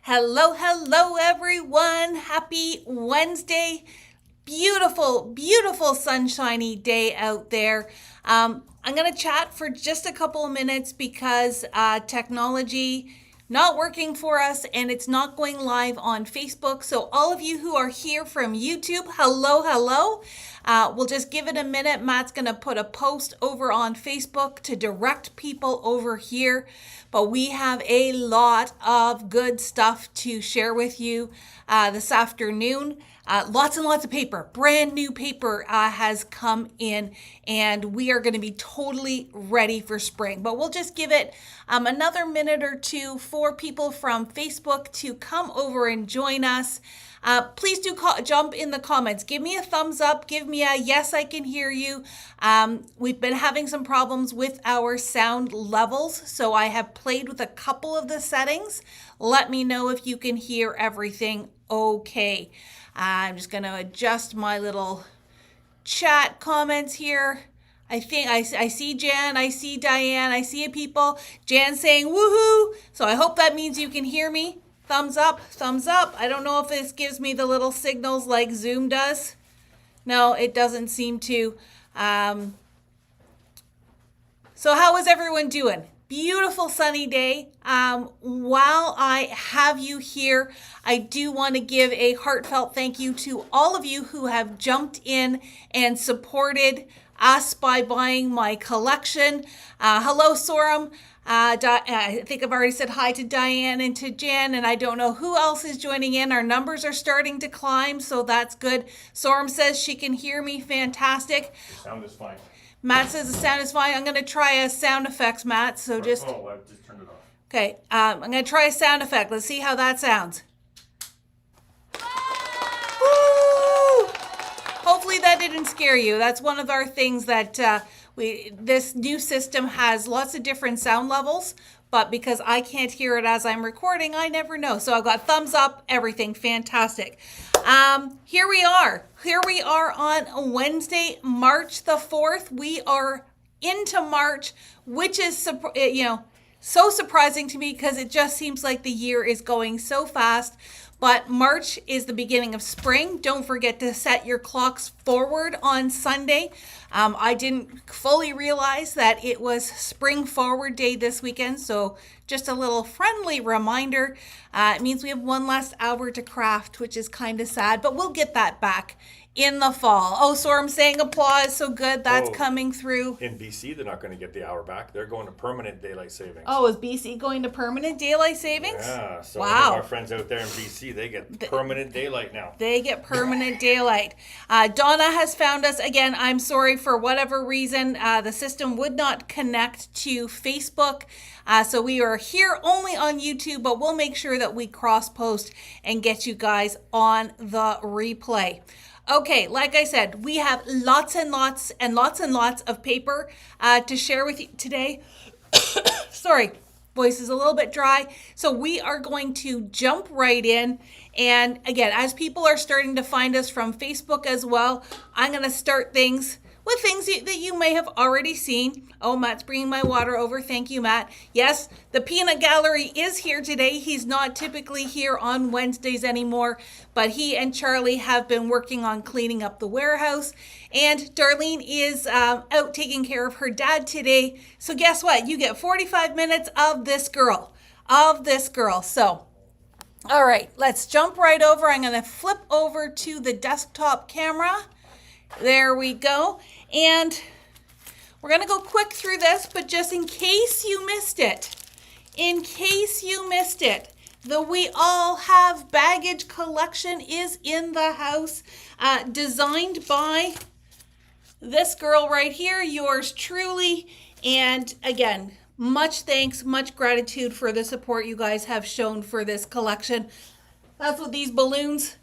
Hello, hello, everyone. Happy Wednesday. Beautiful, beautiful sunshiny day out there. I'm going to chat for just a couple of minutes because technology not working for us and it's not going live on Facebook. So all of you who are here from YouTube, hello, hello. We'll just give it a minute. Matt's going to put a post over on Facebook to direct people over here. But we have a lot of good stuff to share with you this afternoon. Lots and lots of paper, brand new paper has come in, and we are going to be totally ready for spring. But we'll just give it another minute or two for people from Facebook to come over and join us. Please do jump in the comments. Give me a thumbs up. Give me a yes, I can hear you. We've been having some problems with our sound levels, so I have played with a couple of the settings. Let me know if you can hear everything okay. I'm just going to adjust my little chat comments here. I think I see Jan, I see Diane, I see people. Jan saying woohoo. So I hope that means you can hear me. Thumbs up, thumbs up. I don't know if this gives me the little signals like Zoom does. No, it doesn't seem to. So how is everyone doing? Beautiful sunny day. While I have you here, I do want to give a heartfelt thank you to all of you who have jumped in and supported us by buying my collection. Hello, Sorum. I think I've already said hi to Diane and to Jen, and I don't know who else is joining in. Our numbers are starting to climb, so that's good. Sorum says she can hear me. Fantastic. The sound is fine. Matt says the sound is fine. I'm going to try a sound effects, Matt. So just... Oh, I just turned it off. Okay, I'm going to try a sound effect. Let's see how that sounds. Woo! Hopefully that didn't scare you. That's one of our things that this new system has lots of different sound levels, but because I can't hear it as I'm recording, I never know. So I've got thumbs up, everything fantastic. Here we are. Here we are on Wednesday, March the 4th. We are into March, which is, so surprising to me because it just seems like the year is going so fast. But March is the beginning of spring. Don't forget to set your clocks forward on Sunday. I didn't fully realize that it was Spring Forward Day this weekend, so just a little friendly reminder. It means we have one last hour to craft, which is kind of sad, but we'll get that back in the fall. Oh, so I'm saying applause, so good, that's coming through. In BC, they're not going to get the hour back. They're going to permanent daylight savings. Oh, is BC going to permanent daylight savings? Yeah, so wow. Our friends out there in BC, they get permanent daylight now. They get permanent daylight. Donna has found us. Again, I'm sorry for whatever reason. The system would not connect to Facebook. So we are here only on YouTube, but we'll make sure that we cross-post and get you guys on the replay. Okay, like I said, we have lots and lots and lots and lots of paper to share with you today. Sorry, voice is a little bit dry. So we are going to jump right in. And again, as people are starting to find us from Facebook as well, I'm going to start things with things that you may have already seen. Oh, Matt's bringing my water over. Thank you, Matt. Yes, the Peanut Gallery is here today. He's not typically here on Wednesdays anymore, but he and Charlie have been working on cleaning up the warehouse. And Darlene is out taking care of her dad today. So guess what? You get 45 minutes of this girl. So, all right, let's jump right over. I'm going to flip over to the desktop camera. There we go. And we're going to go quick through this, but just in case you missed it, the We All Have Baggage collection is in the house, designed by this girl right here, yours truly. And again, much thanks, much gratitude for the support you guys have shown for this collection. That's what these balloons,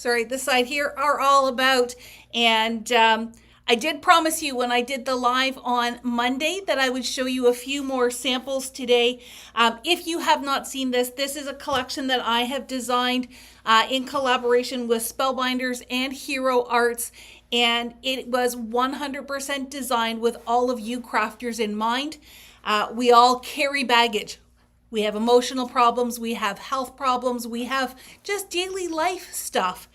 this side here, are all about. And I did promise you when I did the live on Monday that I would show you a few more samples today. If you have not seen this, this is a collection that I have designed in collaboration with Spellbinders and Hero Arts. And it was 100% designed with all of you crafters in mind. We all carry baggage. We have emotional problems, we have health problems, we have just daily life stuff.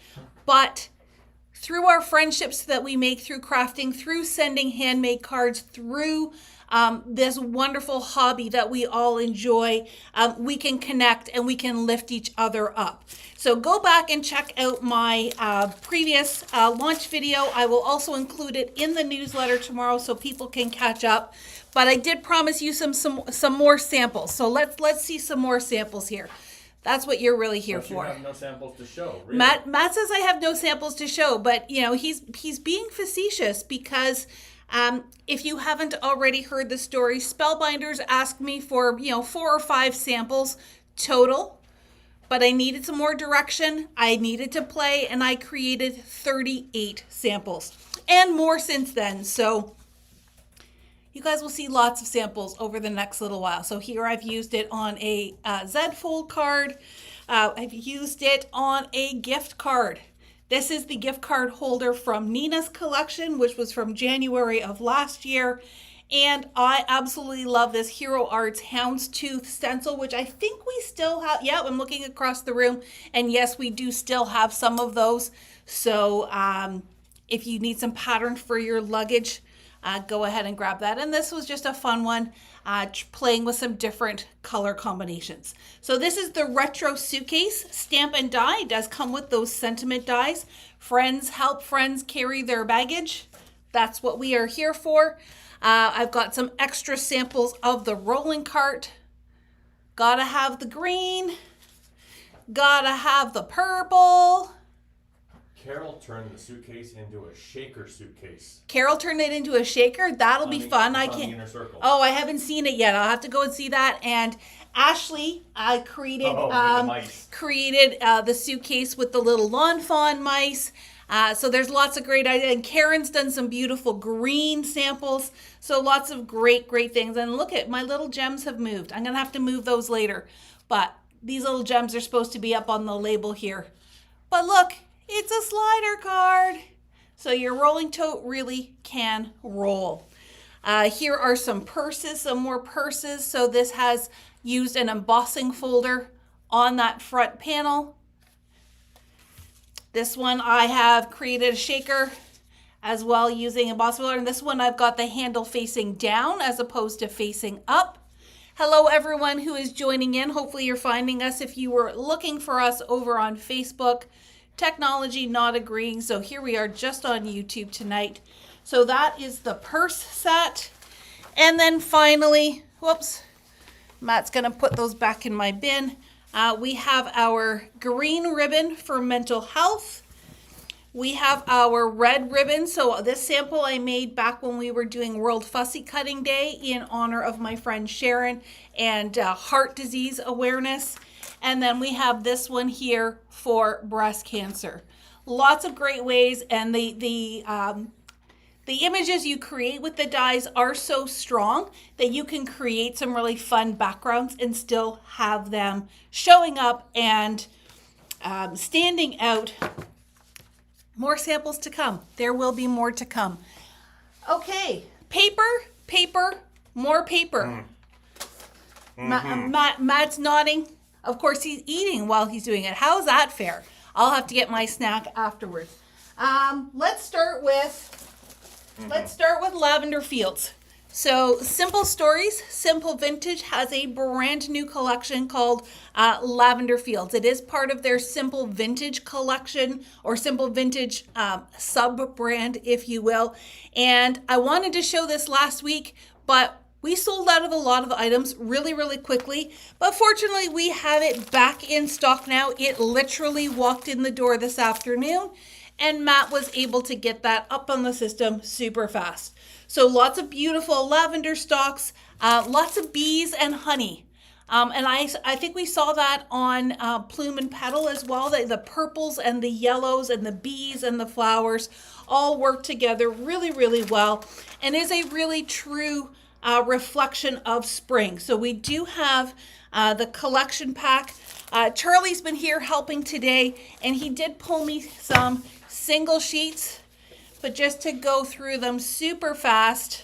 But through our friendships that we make through crafting, through sending handmade cards, through this wonderful hobby that we all enjoy, we can connect and we can lift each other up. So go back and check out my previous launch video. I will also include it in the newsletter tomorrow so people can catch up. But I did promise you some more samples. So let's see some more samples here. That's what you're really here for. You have no samples to show. Really. Matt says I have no samples to show, but you know he's being facetious because if you haven't already heard the story, Spellbinders asked me for 4 or 5 samples total, but I needed some more direction. I needed to play, and I created 38 samples and more since then. So you guys will see lots of samples over the next little while. So here I've used it on a Z fold card. I've used it on a gift card. This is the gift card holder from Nina's collection, which was from January of last year. And I absolutely love this Hero Arts Houndstooth stencil, which I think we still have. Yeah, I'm looking across the room. And yes, we do still have some of those. So if you need some pattern for your luggage, go ahead and grab that. And this was just a fun one, playing with some different color combinations. So this is the retro suitcase. Stamp and Die does come with those sentiment dies. Friends help friends carry their baggage. That's what we are here for. I've got some extra samples of the rolling cart. Gotta have the green. Gotta have the purple. Carol turned the suitcase into a shaker suitcase. Carol turned it into a shaker. That'll be fun. I can't. Oh, I haven't seen it yet. I'll have to go and see that. And Ashley, I created the suitcase with the little lawn fawn mice. So there's lots of great ideas. And Karen's done some beautiful green samples. So lots of great things. And look at my little gems have moved. I'm gonna have to move those later. But these little gems are supposed to be up on the label here. But look. It's a slider card. So your rolling tote really can roll. Here are some purses, some more purses. So this has used an embossing folder on that front panel. This one I have created a shaker as well using embossing folder. And this one I've got the handle facing down as opposed to facing up. Hello everyone who is joining in. Hopefully you're finding us. If you were looking for us over on Facebook, technology not agreeing, so here we are just on YouTube tonight. So that is the purse set. And then finally, whoops, Matt's gonna put those back in my bin. We have our green ribbon for mental health. We have our red ribbon. So this sample I made back when we were doing World Fussy Cutting Day in honor of my friend Sharon and heart disease awareness. And then we have this one here for breast cancer. Lots of great ways, and the images you create with the dies are so strong that you can create some really fun backgrounds and still have them showing up and standing out. More samples to come. There will be more to come. Okay, paper, more paper. Matt's nodding. Of course, he's eating while he's doing it. How's that fair? I'll have to get my snack afterwards. Let's start with Lavender Fields. So Simple Stories, Simple Vintage has a brand new collection called Lavender Fields. It is part of their Simple Vintage collection, or Simple Vintage sub-brand, if you will. And I wanted to show this last week, but we sold out of a lot of items really quickly, but fortunately we have it back in stock now. It literally walked in the door this afternoon, and Matt was able to get that up on the system super fast. So lots of beautiful lavender stalks, lots of bees and honey. And I think we saw that on Plume and Petal as well. The purples and the yellows and the bees and the flowers all work together really well, and is a really true reflection of spring. So we do have the collection pack. Charlie's been here helping today, and he did pull me some single sheets, but just to go through them super fast,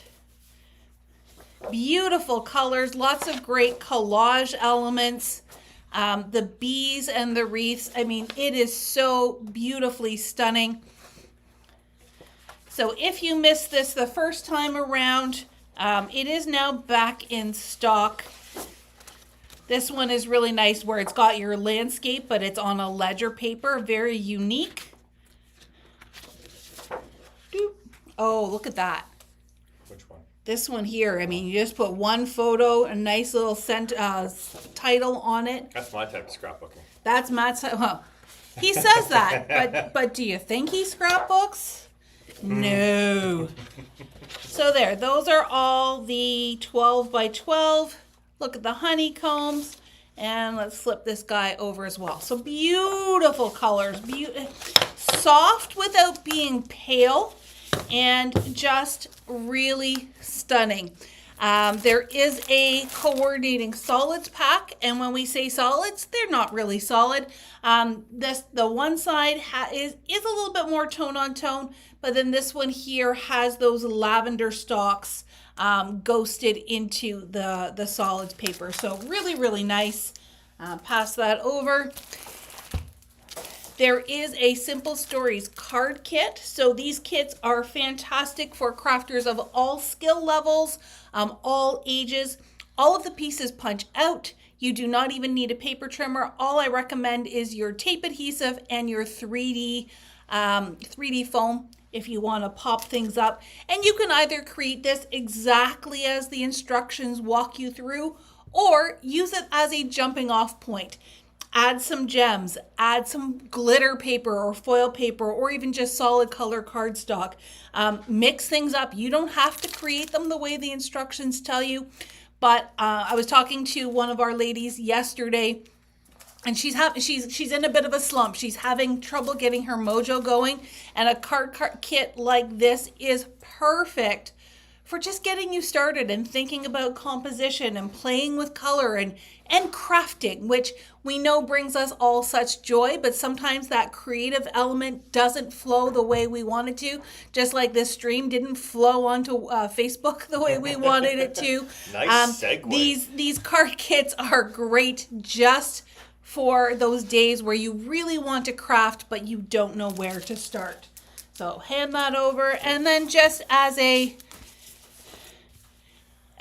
Beautiful colors, lots of great collage elements. The bees and the wreaths. I mean, it is so beautifully stunning. So if you missed this the first time around, it is now back in stock. This one is really nice where it's got your landscape, but it's on a ledger paper. Very unique. Oh, look at that. Which one? This one here. I mean, you just put one photo, a nice little title on it. That's my type of scrapbooking. That's Matt's. Well, he says that, but do you think he scrapbooks? No. So there, those are all the 12 by 12. Look at the honeycombs. And let's flip this guy over as well. So beautiful colors. Soft without being pale. And just really stunning. There is a coordinating solids pack. And when we say solids, they're not really solid. The one side is a little bit more tone on tone. But then this one here has those lavender stalks ghosted into the solids paper. So really, really nice. Pass that over. There is a Simple Stories card kit. So these kits are fantastic for crafters of all skill levels, all ages. All of the pieces punch out. You do not even need a paper trimmer. All I recommend is your tape adhesive and your 3D foam if you want to pop things up. And you can either create this exactly as the instructions walk you through, or use it as a jumping off point. Add some gems, add some glitter paper or foil paper, or even just solid color cardstock. Mix things up. You don't have to create them the way the instructions tell you. But I was talking to one of our ladies yesterday, and she's in a bit of a slump. She's having trouble getting her mojo going, and a card kit like this is perfect for just getting you started and thinking about composition and playing with color and crafting, which we know brings us all such joy, but sometimes that creative element doesn't flow the way we want it to, just like this stream didn't flow onto Facebook the way we wanted it to. Nice segue. These card kits are great just for those days where you really want to craft, but you don't know where to start. So hand that over, and then just as a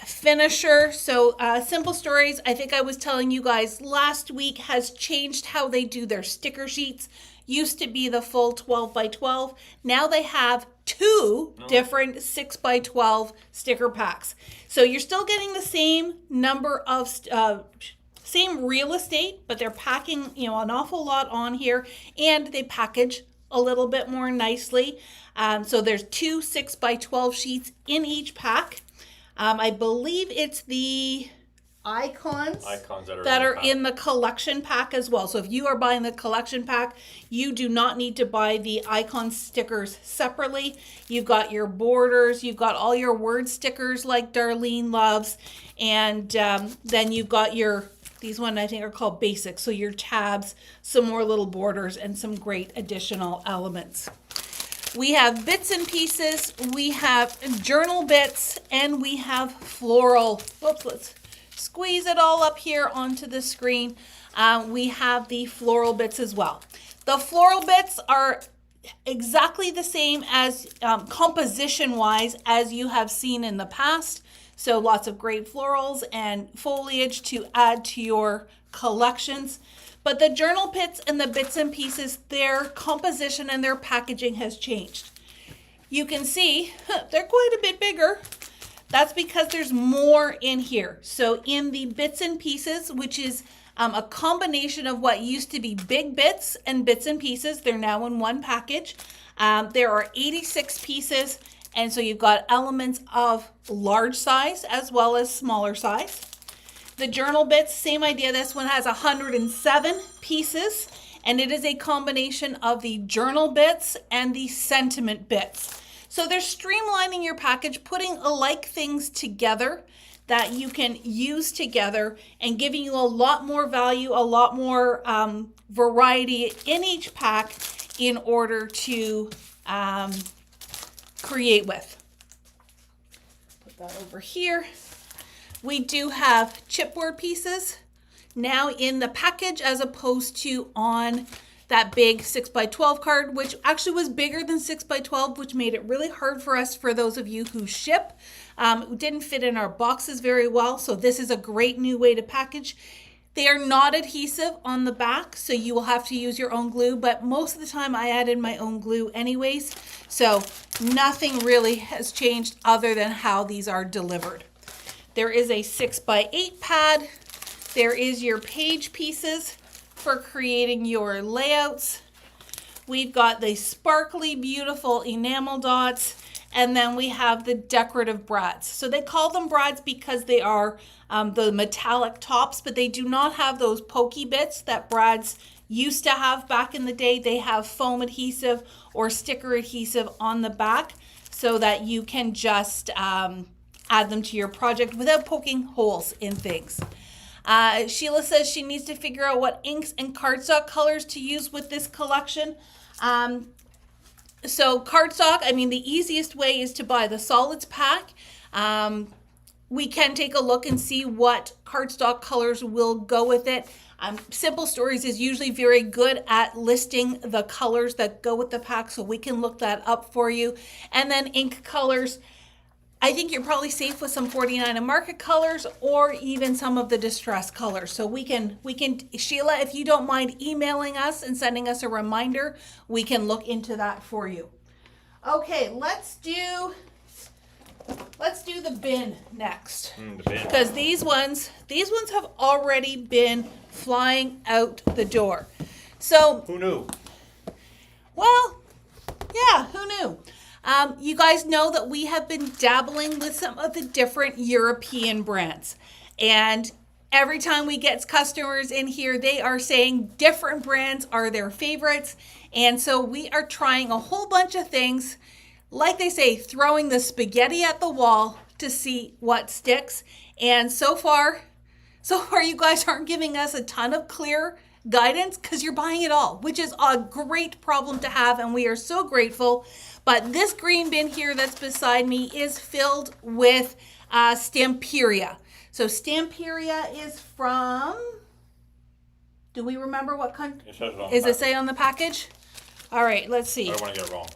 finisher. So Simple Stories, I think I was telling you guys last week, has changed how they do their sticker sheets. Used to be the full 12 by 12. Now they have two different 6 by 12 sticker packs. So you're still getting the same number of same real estate, but they're packing an awful lot on here, and they package a little bit more nicely. So there's two 6 by 12 sheets in each pack. I believe it's the icons that are in the collection pack as well. So if you are buying the collection pack, you do not need to buy the icon stickers separately. You've got your borders, you've got all your word stickers like Darlene loves, and then you've got these ones I think are called basics. So your tabs, some more little borders, and some great additional elements. We have bits and pieces, we have journal bits, and we have floral. Whoops, let's squeeze it all up here onto the screen. We have the floral bits as well. The floral bits are exactly the same as composition-wise as you have seen in the past. So lots of great florals and foliage to add to your collections. But the journal bits and the bits and pieces, their composition and their packaging has changed. You can see they're quite a bit bigger. That's because there's more in here. So in the bits and pieces, which is a combination of what used to be big bits and bits and pieces, they're now in one package. There are 86 pieces, and so you've got elements of large size as well as smaller size. The journal bits, same idea. This one has 107 pieces, and it is a combination of the journal bits and the sentiment bits. So they're streamlining your package, putting alike things together that you can use together and giving you a lot more value, a lot more variety in each pack in order to create with. Put that over here. we do have chipboard pieces now in the package as opposed to on that big 6x12 card, which actually was bigger than 6x12, which made it really hard for us, for those of you who ship. It didn't fit in our boxes very well, so this is a great new way to package. They are not adhesive on the back, so you will have to use your own glue, but most of the time I added my own glue anyways, so nothing really has changed other than how these are delivered. There is a 6x8 pad. There is your page pieces for creating your layouts. We've got the sparkly, beautiful enamel dots, and then we have the decorative brads. So they call them brads because they are the metallic tops, but they do not have those pokey bits that brads used to have back in the day. They have foam adhesive or sticker adhesive on the back so that you can just add them to your project without poking holes in things. Sheila says she needs to figure out what inks and cardstock colors to use with this collection. So cardstock, I mean, the easiest way is to buy the solids pack. We can take a look and see what cardstock colors will go with it. Simple Stories is usually very good at listing the colors that go with the pack, so we can look that up for you. And then ink colors, I think you're probably safe with some 49 and Market colors or even some of the distress colors. So we can, Sheila, if you don't mind emailing us and sending us a reminder, we can look into that for you. Okay, let's do the bin next. The bin. Because these ones have already been flying out the door. So Who knew? well, yeah, who knew? You guys know that we have been dabbling with some of the different European brands. And every time we get customers in here, they are saying different brands are their favorites. And so we are trying a whole bunch of things. Like they say, throwing the spaghetti at the wall to see what sticks. And so far you guys aren't giving us a ton of clear guidance because you're buying it all, which is a great problem to have, and we are so grateful. But this green bin here that's beside me is filled with Stamperia. So Stamperia is from, do we remember what country? It says it on Is the it say on the package? All right, let's see. I don't want to get it wrong.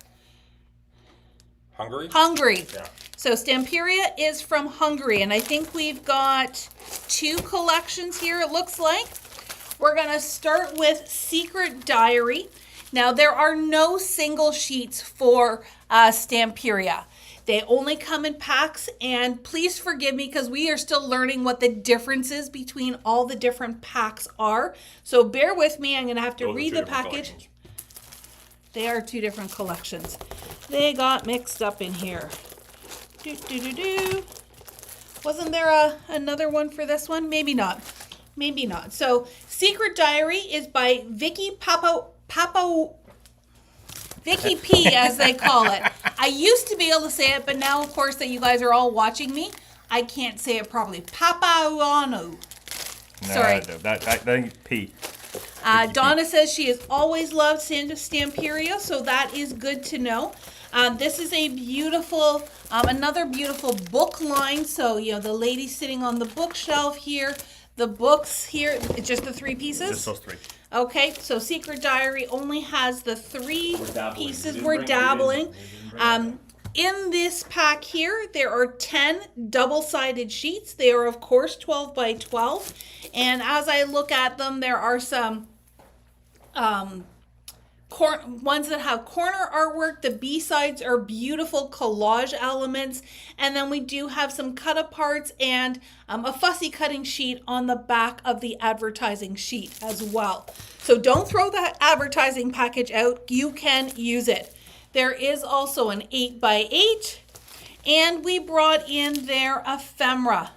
Hungary? Hungary. Yeah. So Stamperia is from Hungary, and I think we've got 2 collections here, it looks like. We're going to start with Secret Diary. Now, there are no single sheets for Stamperia. They only come in packs, and please forgive me because we are still learning what the differences between all the different packs are. So bear with me. I'm going to have to read the package. They are 2 different collections. They got mixed up in here. Wasn't there another one for this one? Maybe not. Maybe not. So Secret Diary is by Vicky P, as they call it. I used to be able to say it, but now, of course, that you guys are all watching me, I can't say it properly. Papauano. Sorry. That P. Donna says she has always loved Stamperia, so that is good to know. This is a beautiful, another beautiful book line. So, you know, the lady sitting on the bookshelf here, the books here, just the 3 pieces? Just those 3. Okay, so Secret Diary only has the 3 pieces. We're We dabbling. didn't bring In this pack here, there are 10 double-sided sheets. They are, of course, 12 by 12. And as I look at them, there are some ones that have corner artwork. The B-sides are beautiful collage elements. And then we do have some cut-aparts and a fussy cutting sheet on the back of the advertising sheet as well. So don't throw that advertising package out. You can use it. There is also an 8 by 8, and we brought in their ephemera.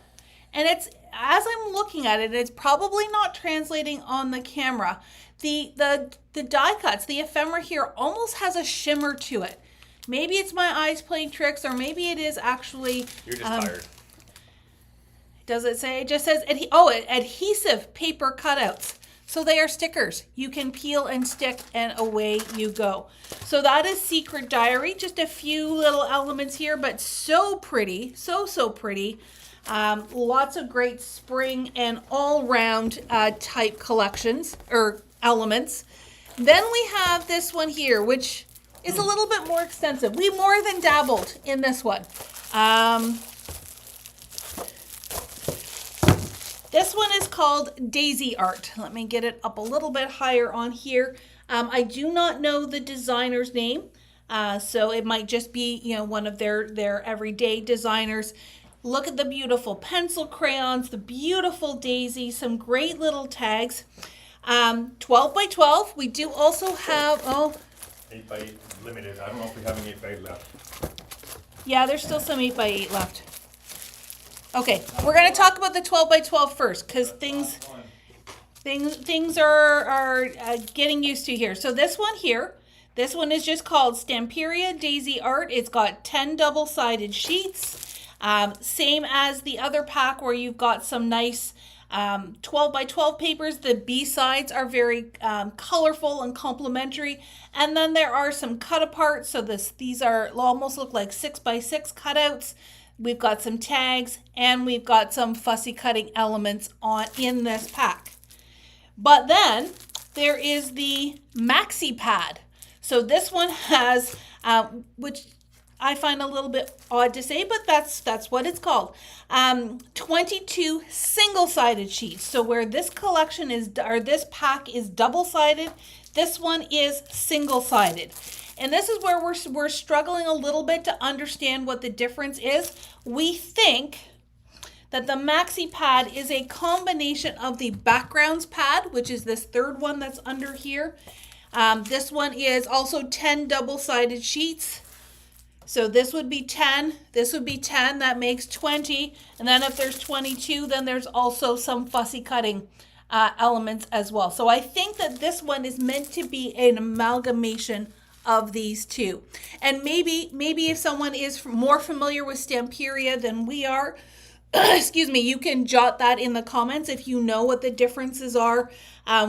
And it's, as I'm looking at it, it's probably not translating on the camera. The die cuts, the ephemera here almost has a shimmer to it. Maybe it's my eyes playing tricks, or maybe it is actually... You're just tired. Does it say? It just says, adhesive paper cutouts. So they are stickers. You can peel and stick, and away you go. So that is Secret Diary. Just a few little elements here, but so pretty. So pretty. Lots of great spring and all-round type collections or elements. Then we have this one here, which is a little bit more extensive. We more than dabbled in this one. This one is called Daisy Art. Let me get it up a little bit higher on here. I do not know the designer's name, so it might just be, you know, one of their everyday designers. Look at the beautiful pencil crayons, the beautiful daisy, some great little tags. 12 by 12. We do also have 8 by 8 limited. I don't know if we have any 8 by 8 left. Yeah, there's still some 8 by 8 left. Okay, we're gonna talk about the 12 by 12 first, because things are getting used to here. So this one here, this one is just called Stamperia Daisy Art. It's got 10 double-sided sheets, same as the other pack where you've got some nice 12 by 12 papers. The B sides are very colorful and complementary, and then there are some cut apart. So these are almost look like 6 by 6 cutouts. We've got some tags, and we've got some fussy cutting elements in this pack. But then there is the maxi pad. So this one has, which I find a little bit odd to say, but that's what it's called. 22 single-sided sheets. So where this collection is, or this pack is double-sided, this one is single-sided. And this is where we're struggling a little bit to understand what the difference is. We think that the maxi pad is a combination of the backgrounds pad, which is this third one that's under here. This one is also 10 double-sided sheets. So this would be 10, this would be 10, that makes 20. And then if there's 22, then there's also some fussy cutting elements as well. So I think that this one is meant to be an amalgamation of these two. And maybe if someone is more familiar with Stamperia than we are, excuse me, you can jot that in the comments if you know what the differences are.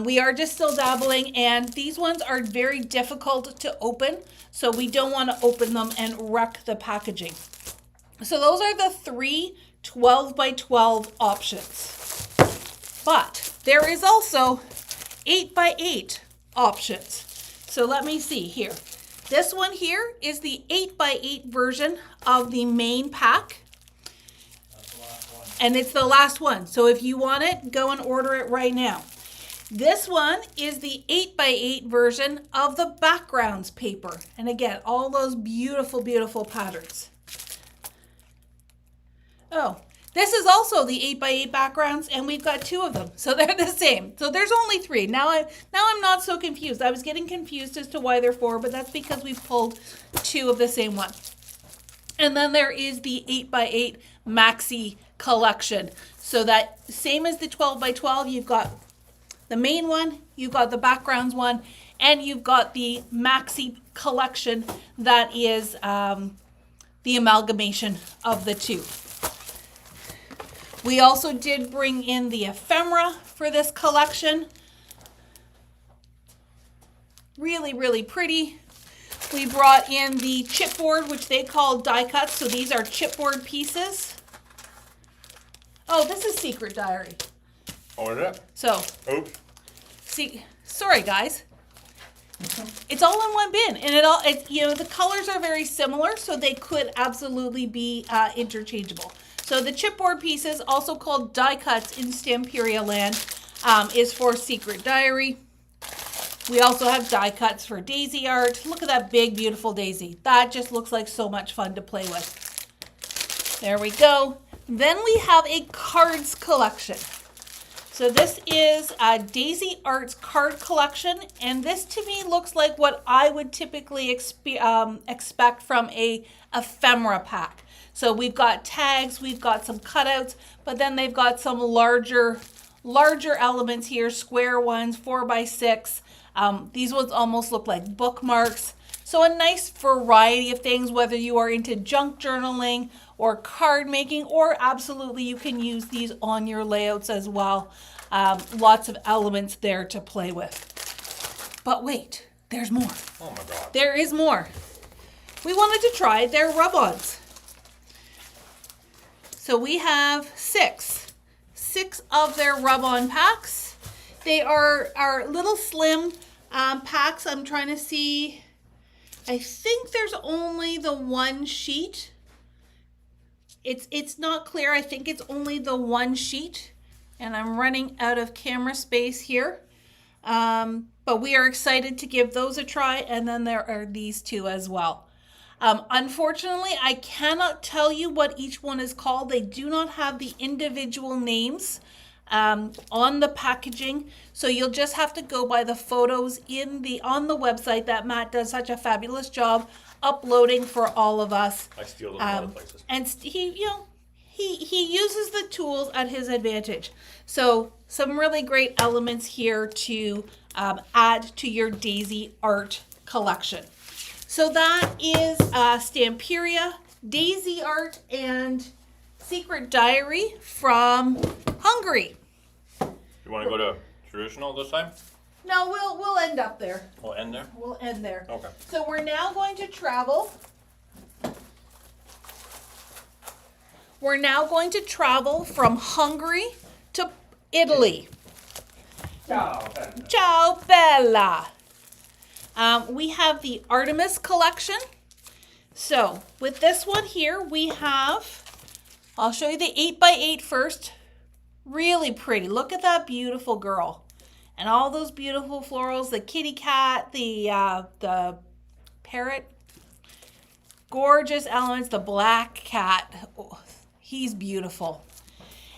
We are just still dabbling, and these ones are very difficult to open, so we don't want to open them and wreck the packaging. So those are the 3 12 by 12 options. But there is also 8 by 8 options. So let me see here. This one here is the 8 by 8 version of the main pack. That's the last one. And it's the last one. So if you want it, go and order it right now. This one is the 8 by 8 version of the backgrounds paper. And again, all those beautiful, beautiful patterns. Oh, this is also the 8 by 8 backgrounds, and we've got 2 of them. So they're the same. So there's only 3. Now I'm not so confused. I was getting confused as to why they're 4, but that's because we've pulled 2 of the same one. And then there is the 8 by 8 maxi collection. So that same as the 12 by 12, you've got the main one, you've got the backgrounds one, and you've got the maxi collection that is the amalgamation of the 2. We also did bring in the ephemera for this collection. Really, really pretty. We brought in the chipboard, which they call die cuts. So these are chipboard pieces. Oh, this is Secret Diary. Oh, is it? So, Oops. see, sorry guys. It's all in one bin, and you know, the colors are very similar, so they could absolutely be interchangeable. So the chipboard pieces, also called die cuts in Stamperia land, is for Secret Diary. We also have die cuts for Daisy Art. Look at that big, beautiful daisy. That just looks like so much fun to play with. There we go. Then we have a cards collection. So this is a Daisy Art's card collection, and this to me looks like what I would typically expect from a ephemera pack. So we've got tags, we've got some cutouts, but then they've got some larger elements here, square ones, 4 by 6. These ones almost look like bookmarks. So a nice variety of things, whether you are into junk journaling or card making, or absolutely you can use these on your layouts as well. Lots of elements there to play with. But wait, there's more. Oh my God. There is more. We wanted to try their rub-ons. So we have six of their rub-on packs. They are little slim packs. I'm trying to see. I think there's only the one sheet. It's not clear. I think it's only the one sheet, and I'm running out of camera space here. But we are excited to give those a try, and then there are these two as well. Unfortunately, I cannot tell you what each one is called. They do not have the individual names on the packaging, so you'll just have to go by the photos on the website that Matt does such a fabulous job uploading for all of us. I steal them from other places. And he uses the tools at his advantage. So some really great elements here to add to your daisy art collection. So that is Stamperia, Daisy Art, and Secret Diary from Hungary. You want to go to traditional this time? No, we'll end up there. We'll end there? We'll end there. Okay. So we're now going to travel. We're now going to travel from Hungary to Italy. Ciao. Ciao, Bella. We have the Artemis collection. So with this one here, we have, I'll show you the 8x8 first. Really pretty. Look at that beautiful girl. And all those beautiful florals, the kitty cat, the parrot. Gorgeous elements, the black cat. Oh, he's beautiful.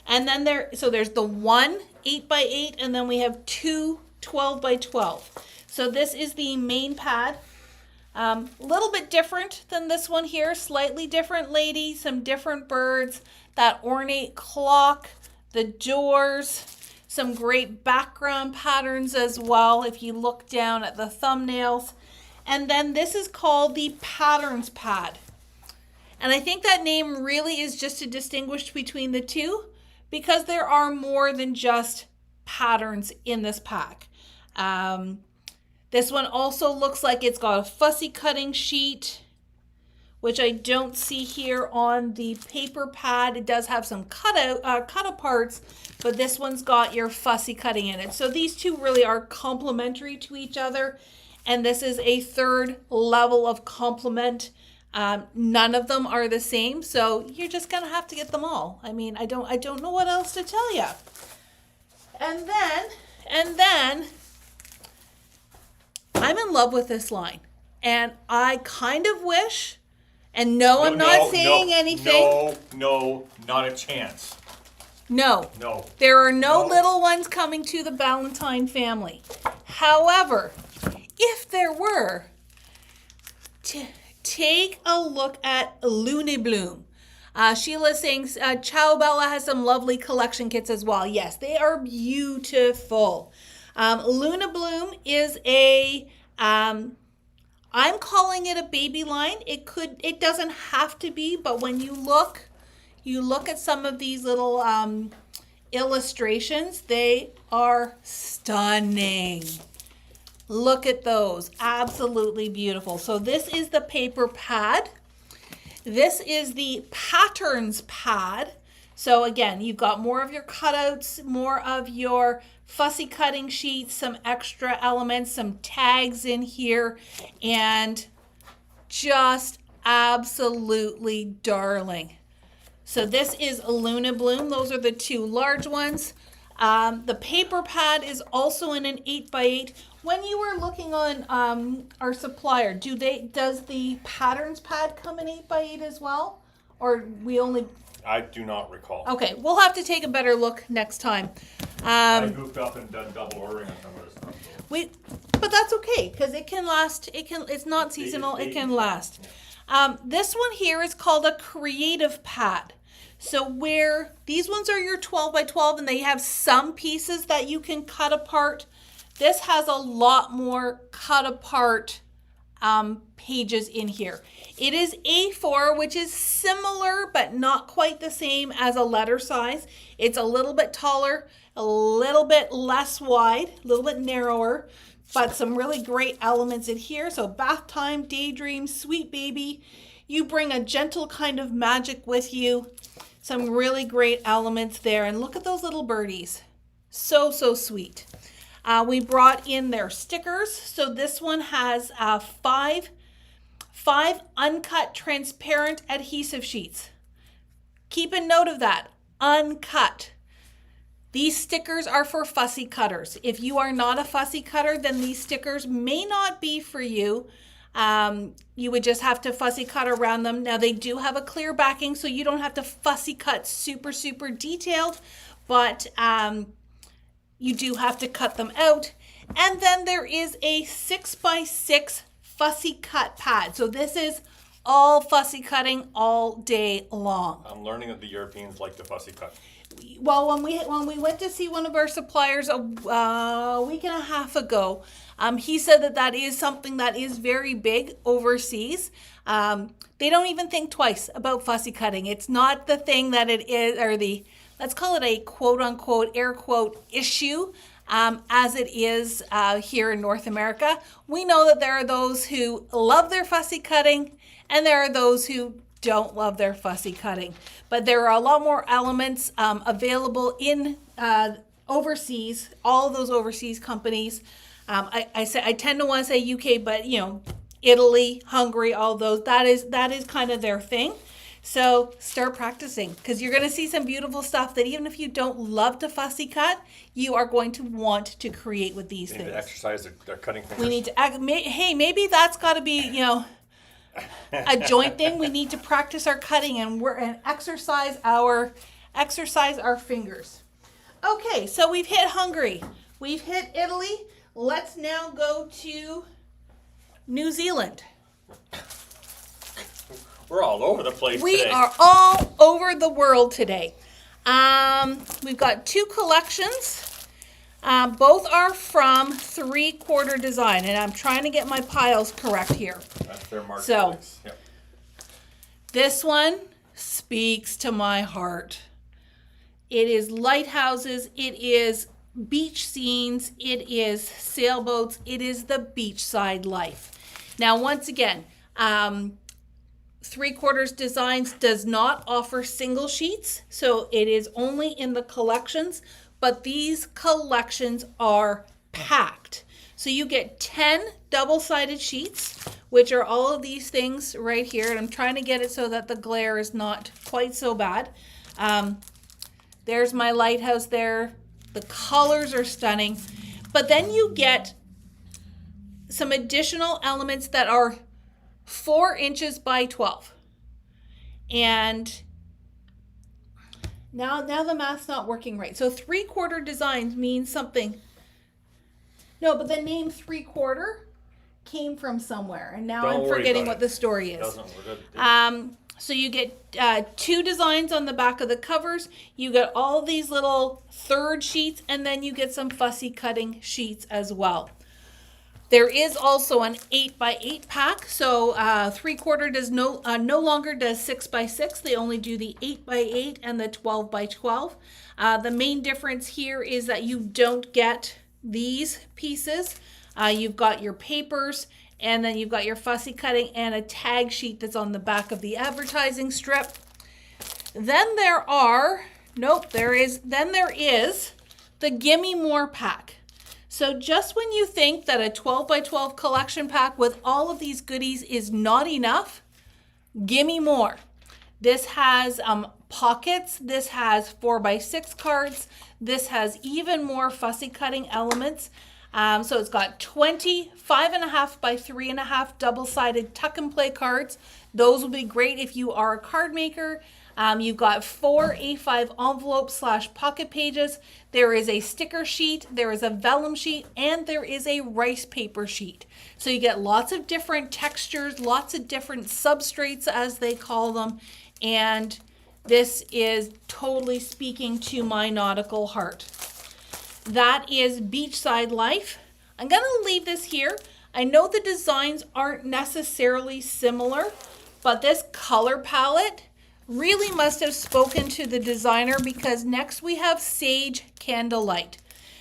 And then there's the one 8x8, and then we have two 12x12. So this is the main pad. A little bit different than this one here. Slightly different lady, some different birds, that ornate clock, the doors, some great background patterns as well if you look down at the thumbnails. And then this is called the Patterns Pad. And I think that name really is just to distinguish between the two, because there are more than just patterns in this pack. This one also looks like it's got a fussy cutting sheet, which I don't see here on the paper pad. It does have some cut aparts, but this one's got your fussy cutting in it. So these two really are complementary to each other, and this is a third level of complement. None of them are the same, so you're just gonna have to get them all. I mean, I don't know what else to tell you. And then I'm in love with this line, and I kind of wish, and no, I'm not saying anything. No, not a chance. No. No. There are no little ones coming to the Ballantyne family. However, if there were, take a look at Luna Bloom. Sheila's saying Ciao Bella has some lovely collection kits as well. Yes, they are beautiful. Luna Bloom is I'm calling it a baby line. It doesn't have to be, but when you look at some of these little illustrations, they are stunning. Look at those, absolutely beautiful. So this is the paper pad. This is the patterns pad. So again, you've got more of your cutouts, more of your fussy cutting sheets, some extra elements, some tags in here, and just absolutely darling. So this is Luna Bloom. Those are the two large ones. The paper pad is also in an 8x8. When you were looking on our supplier, does the patterns pad come in 8x8 as well? Or we only... I do not recall. Okay, we'll have to take a better look next time. I goofed up and done double ordering on some of this stuff. But that's okay, because it can last. It's not seasonal. It can last. This one here is called a creative pad. So where these ones are your 12x12, and they have some pieces that you can cut apart. This has a lot more cut apart pages in here. It is A4, which is similar but not quite the same as a letter size. It's a little bit taller, a little bit less wide, a little bit narrower, but some really great elements in here. So bath time, daydream, sweet baby. You bring a gentle kind of magic with you. Some really great elements there. And look at those little birdies. So, so sweet. We brought in their stickers. So this one has five uncut transparent adhesive sheets. Keep a note of that, uncut. These stickers are for fussy cutters. If you are not a fussy cutter, then these stickers may not be for you. You would just have to fussy cut around them. Now they do have a clear backing, so you don't have to fussy cut super, super detailed, but you do have to cut them out. And then there is a 6x6 fussy cut pad. So this is all fussy cutting all day long. I'm learning that the Europeans like to fussy cut. Well, when we went to see one of our suppliers a week and a half ago, he said that is something that is very big overseas. They don't even think twice about fussy cutting. It's not the thing that it is, or let's call it a quote unquote, air quote, issue. As it is here in North America. We know that there are those who love their fussy cutting and there are those who don't love their fussy cutting. But there are a lot more elements available in overseas, all of those overseas companies. I tend to want to say UK, but Italy, Hungary, all those, that is kind of their thing. So start practicing, because you're going to see some beautiful stuff that even if you don't love to fussy cut, you are going to want to create with these things. To exercise their cutting fingers. We need to hey, maybe that's got to be a joint thing. We need to practice our cutting and exercise our fingers. Okay, so we've hit Hungary, we've hit Italy. Let's now go to New Zealand. We're all over the place We today. are all over the world today. We've got two collections. Both are from ThreeQuarter Design, and I'm trying to get my piles correct here. That's their marketplace. So, Yep. This one speaks to my heart. It is lighthouses, it is beach scenes, it is sailboats, it is the beachside life. Now, once again, ThreeQuarters Designs does not offer single sheets, so it is only in the collections, but these collections are packed. So you get 10 double-sided sheets, which are all of these things right here, and I'm trying to get it so that the glare is not quite so bad. There's my lighthouse there. The colors are stunning, but then you get some additional elements that are 4 inches by 12. And now the math's not working right. So ThreeQuarter Designs means something. No, but the name ThreeQuarter came from somewhere. And now I'm forgetting what the story is. So you get 2 designs on the back of the covers. You get all these little third sheets, and then you get some fussy cutting sheets as well. There is also an 8x8 pack. So ThreeQuarter does no longer does 6x6. They only do the 8x8 and the 12x12. The main difference here is that you don't get these pieces. You've got your papers, and then you've got your fussy cutting and a tag sheet that's on the back of the advertising strip. Then there is the Gimme More pack. So just when you think that a 12x12 collection pack with all of these goodies is not enough, gimme more. This has pockets. This has 4x6 cards. This has even more fussy cutting elements. So it's got 20 5.5 by 3.5 double-sided tuck and play cards. Those will be great if you are a card maker. You've got 4 A5 envelopes / pocket pages. There is a sticker sheet, there is a vellum sheet, and there is a rice paper sheet. So you get lots of different textures, lots of different substrates as they call them. And this is totally speaking to my nautical heart. That is Beachside Life. I'm going to leave this here. I know the designs aren't necessarily similar, but this color palette really must have spoken to the designer, because next we have Sage Candlelight.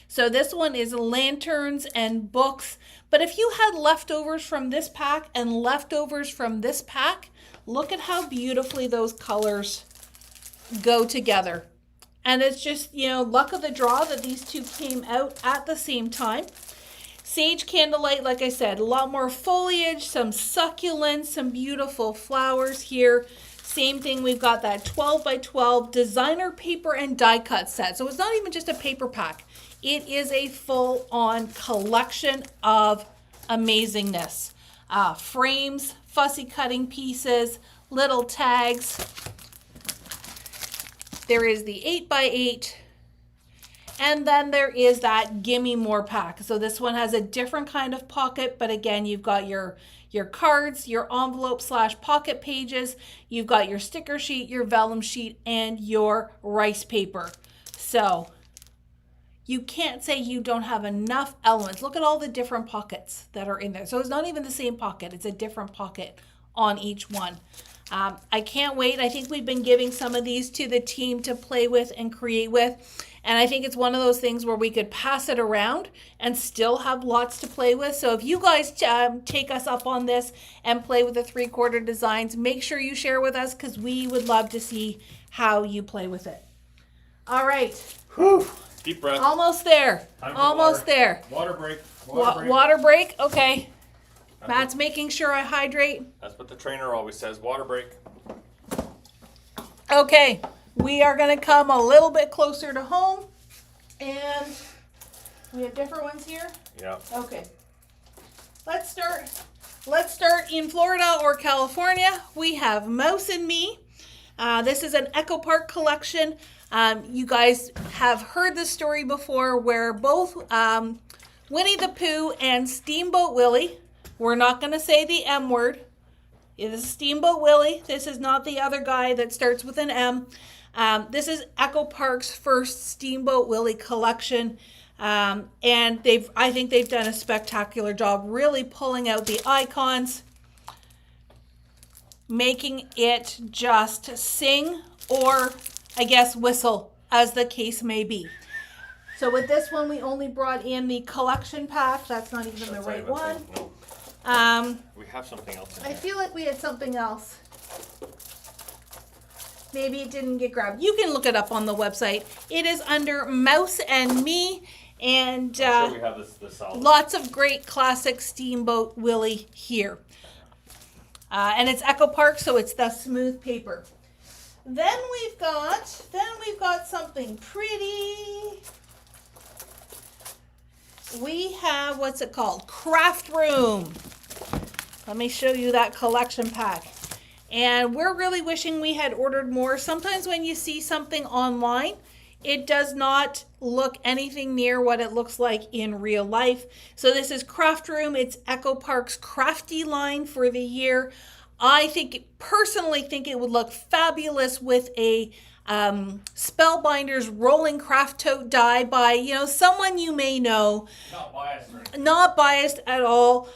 So this one is lanterns and books. But if you had leftovers from this pack and leftovers from this pack, look at how beautifully those colors go together. And it's just, luck of the draw that these two came out at the same time. Sage candlelight, like I said, a lot more foliage, some succulents, some beautiful flowers here. Same thing, we've got that 12 by 12 designer paper and die cut set. So it's not even just a paper pack. It is a full-on collection of amazingness. Frames, fussy cutting pieces, little tags. There is the 8x8. And then there is that Gimme More pack. So this one has a different kind of pocket, but again, you've got your cards, your envelope / pocket pages, you've got your sticker sheet, your vellum sheet, and your rice paper. So you can't say you don't have enough elements. Look at all the different pockets that are in there. So it's not even the same pocket, it's a different pocket on each one. I can't wait. I think we've been giving some of these to the team to play with and create with. And I think it's one of those things where we could pass it around and still have lots to play with. So if you guys take us up on this and play with the 3/4 designs, make sure you share with us because we would love to see how you play with it. All right. Whew. Deep breath. Almost there. Almost there. Water break. Water break. Okay. Matt's making sure I hydrate. That's what the trainer always says. Water break. Okay. We are going to come a little bit closer to home. And we have different ones here? Yeah. Okay. Let's start in Florida or California. We have Mouse and Me. This is an Echo Park collection. You guys have heard the story before where both Winnie the Pooh and Steamboat Willie, we're not going to say the M word. It is Steamboat Willie. This is not the other guy that starts with an M. This is Echo Park's first Steamboat Willie collection. And I think they've done a spectacular job really pulling out the icons, making it just sing or, I guess, whistle, as the case may be. So with this one, we only brought in the collection pack. That's not even the right one. No. We have something else. I feel like we had something else. Maybe it didn't get grabbed. You can look it up on the website. It is under Mouse and Me. And I'm sure we have this solid. Lots of great classic Steamboat Willie here. And it's Echo Park, so it's the smooth paper. Then we've got something pretty. We have, what's it called? Craft Room. Let me show you that collection pack. And we're really wishing we had ordered more. Sometimes when you see something online, it does not look anything near what it looks like in real life. So this is Craft Room. It's Echo Park's crafty line for the year. I personally think it would look fabulous with a Spellbinders rolling craft tote die by, someone you may know. Not biased. Right? Not biased at all.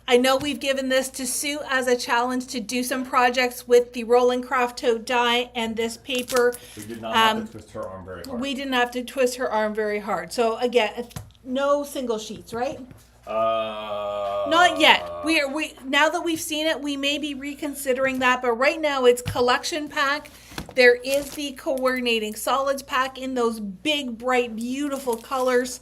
I know we've given this to Sue as a challenge to do some projects with the rolling craft tote die and this paper. We did not have to twist her arm very hard. We didn't have to twist her arm very hard. So again, no single sheets, right? Not yet. We now that we've seen it, we may be reconsidering that, but right now it's collection pack. There is the coordinating solids pack in those big, bright, beautiful colors.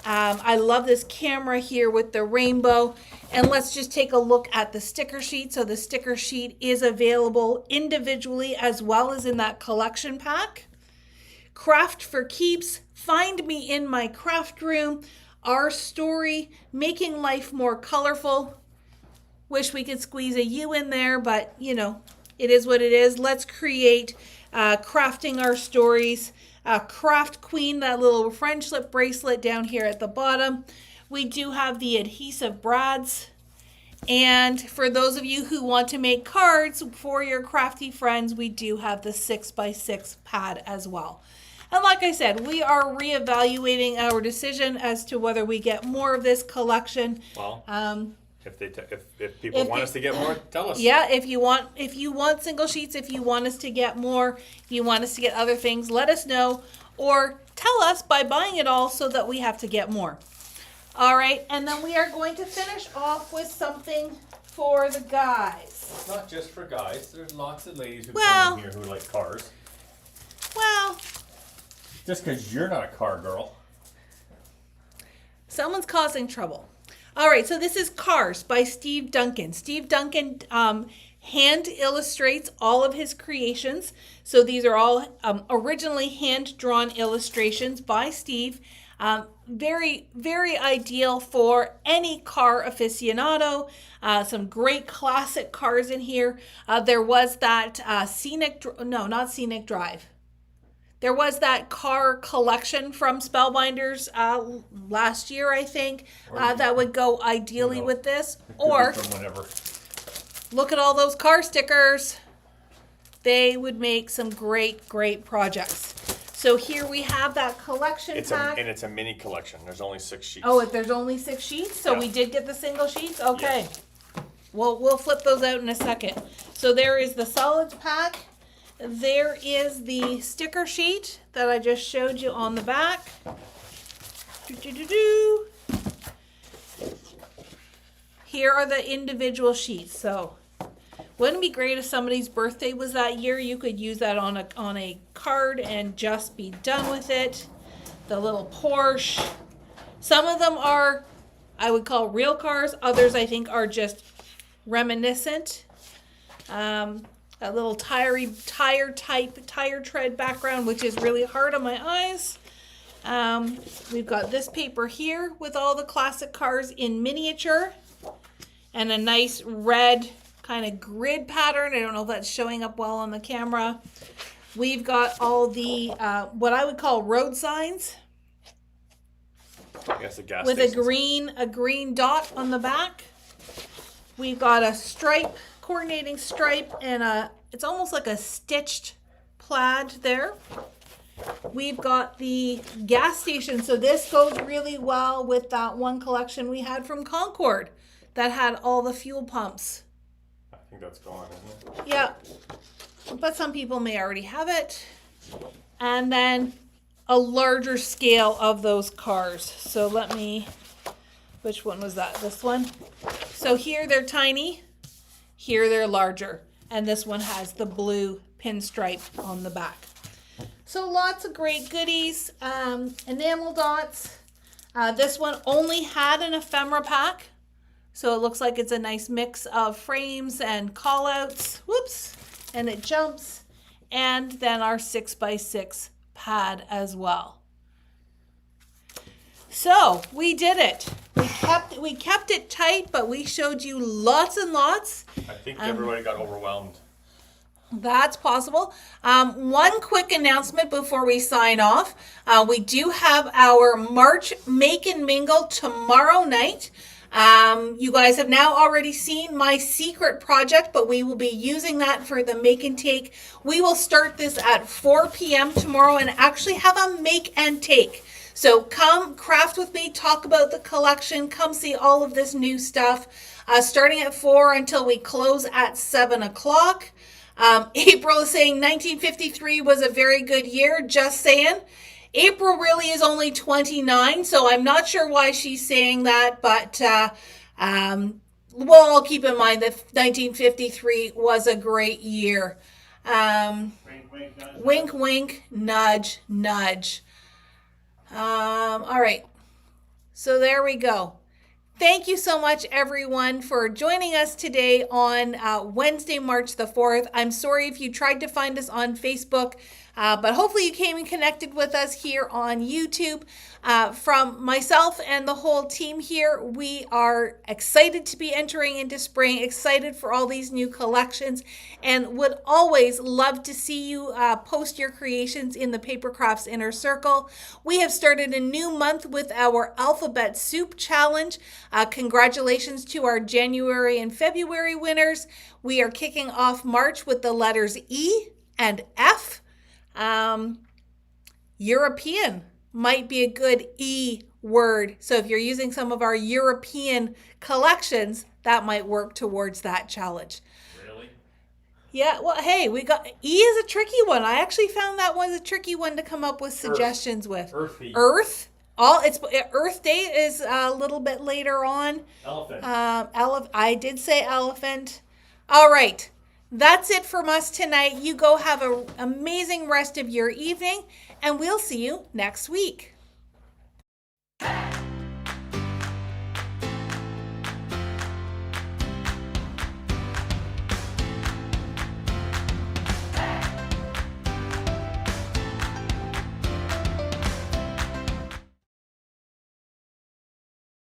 I love this camera here with the rainbow. And let's just take a look at the sticker sheet. So the sticker sheet is available individually as well as in that collection pack. Craft for keeps, find me in my craft room, our story, making life more colorful. Wish we could squeeze a U in there, but it is what it is. Let's create crafting our stories. Craft Queen, that little French slip bracelet down here at the bottom. We do have the adhesive brads. And for those of you who want to make cards for your crafty friends, we do have the 6x6 pad as well. And like I said, we are reevaluating our decision as to whether we get more of this collection. Well, if people want us to get more, tell us. Yeah, if you want single sheets, if you want us to get more, if you want us to get other things, let us know. Or tell us by buying it all so that we have to get more. All right, and then we are going to finish off with something for the guys. It's not just for guys. There's lots of ladies who come in here who like cars. Well, Just because you're not a car girl. someone's causing trouble. All right, so this is Cars by Steve Duncan. Steve Duncan hand illustrates all of his creations. So these are all originally hand-drawn illustrations by Steve. Very, very ideal for any car aficionado. Some great classic cars in here. There was that not Scenic Drive. There was that car collection from Spellbinders last year, I think, that would go ideally with this. Or From whenever. look at all those car stickers. They would make some great, great projects. So here we have that collection pack. And it's a mini collection. There's only 6 sheets. Oh, there's only 6 sheets? So Yeah. we did get the single sheets? Okay. Well, we'll flip those out in a second. So there is the solids pack. There is the sticker sheet that I just showed you on the back. Doo-doo-doo-doo. Here are the individual sheets. So wouldn't it be great if somebody's birthday was that year? You could use that on a card and just be done with it. The little Porsche. Some of them are, I would call real cars. Others I think are just reminiscent. That little tire tread background, which is really hard on my eyes. We've got this paper here with all the classic cars in miniature. And a nice red kind of grid pattern. I don't know if that's showing up well on the camera. We've got all the, what I would call road signs. I guess the gas With stations. a green dot on the back. We've got a stripe, coordinating stripe, and it's almost like a stitched plaid there. We've got the gas station. So this goes really well with that one collection we had from Concord that had all the fuel pumps. I think that's gone, isn't it? Yeah, but some people may already have it. And then a larger scale of those cars. So which one was that? This one? So here they're tiny, here they're larger. And this one has the blue pinstripe on the back. So lots of great goodies. Enamel dots. This one only had an ephemera pack. So it looks like it's a nice mix of frames and callouts. Whoops. And it jumps. And then our 6x6 pad as well. So we did it. We kept it tight, but we showed you lots and lots. I think everybody got overwhelmed. That's possible. One quick announcement before we sign off. We do have our March Make and Mingle tomorrow night. You guys have now already seen my secret project, but we will be using that for the make and take. We will start this at 4 p.m. tomorrow and actually have a make and take. So come craft with me, talk about the collection, come see all of this new stuff, starting at 4 until we close at 7 o'clock. April is saying 1953 was a very good year, just saying. April really is only 29, so I'm not sure why she's saying that, but we'll all keep in mind that 1953 was a great year. Wink, wink, nudge, nudge. All right, so there we go. Thank you so much, everyone, for joining us today on Wednesday, March the 4th. I'm sorry if you tried to find us on Facebook, but hopefully you came and connected with us here on YouTube. From myself and the whole team here, we are excited to be entering into spring, excited for all these new collections, and would always love to see you post your creations in the Paper Crafts Inner Circle. We have started a new month with our Alphabet Soup Challenge. Congratulations to our January and February winners. We are kicking off March with the letters E and F. European might be a good E word. So if you're using some of our European collections, that might work towards that challenge. Really? Yeah, well, hey, we got E is a tricky one. I actually found that one's a tricky one to come up with suggestions with. Earthy. Earth. Earth Day is a little bit later on. Elephant. I did say elephant. All right. That's it from us tonight. You go have an amazing rest of your evening, and we'll see you next week.